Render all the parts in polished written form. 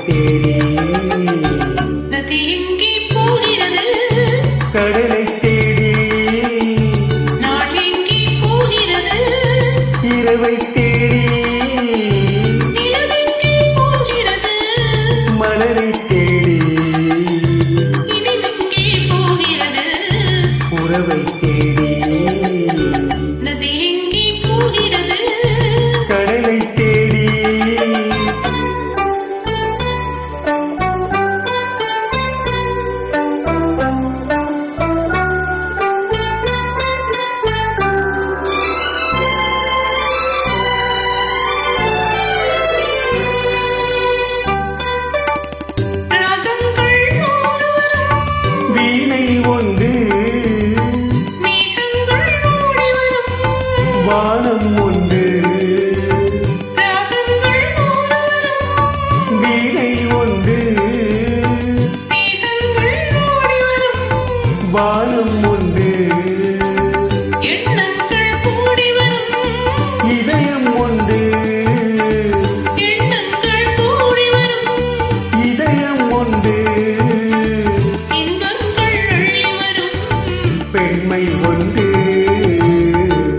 தேடி நதி எங்கே போகிறது கடலை தேடி நாள் எங்கே போகிறது இரவை தேடி நிலவெங்கே போகிறது மலரை தேடி இனிவெங்கே போகிறது உறவை தேடி நதி எங்கே போகிறது கடலை தேடி ராகங்கள் நூறு வரும் வீணை ஒன்று மேகங்கள் ஓடி வரும் வானம் ஒன்று ராகங்கள் நூறு வரும் வீணை ஒன்று மேகங்கள் ஓடி வரும் வானம் ஒன்று எண்ணங்கள் கூடி வரும் இதயம் ஒன்று எண்ணங்கள் கூடி வரும் இதயம் ஒன்று இன்பங்கள் அள்ளி வரும் பெண்மை ஒன்று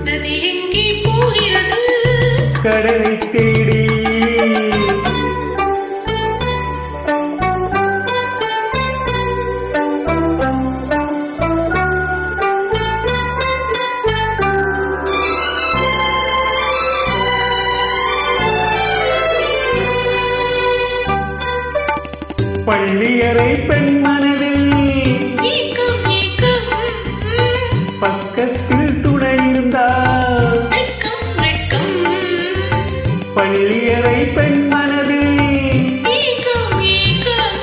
நதி எங்கே போகிறது கடலை தேடி பள்ளியறை பெண் மனதில் ஏக்கம் ஏக்கம் பக்கத்தில் துணை இருந்தால் வெட்கம் வெட்கம் பள்ளியறை பெண் மனதில் ஏக்கம் ஏக்கம்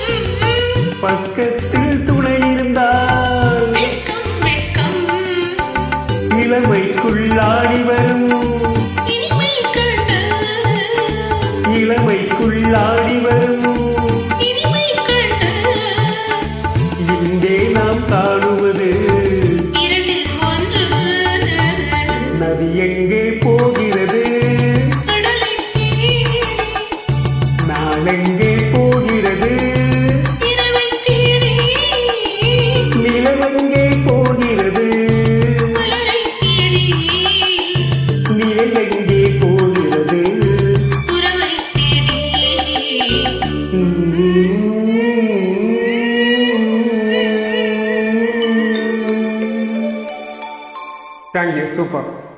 பக்கத்தில் துணை இருந்தால் வெட்கம் வெட்கம் இளமைக்குள்ளாடி வரும் இனிமை கண்டு இளமைக்குள்ளாடி வரும் இனிமை கண்டு இன்றே நாம் காணுவது இரண்டில் ஒன்று நதி எங்கே போகிறது கடலை தேடி நாளெங்கே போகிறது இரவை தேடி நிலவெங்கே போகிறது மலரை தேடி நிழலெங்கே போகிறது உறவை தேடி Thank you, super.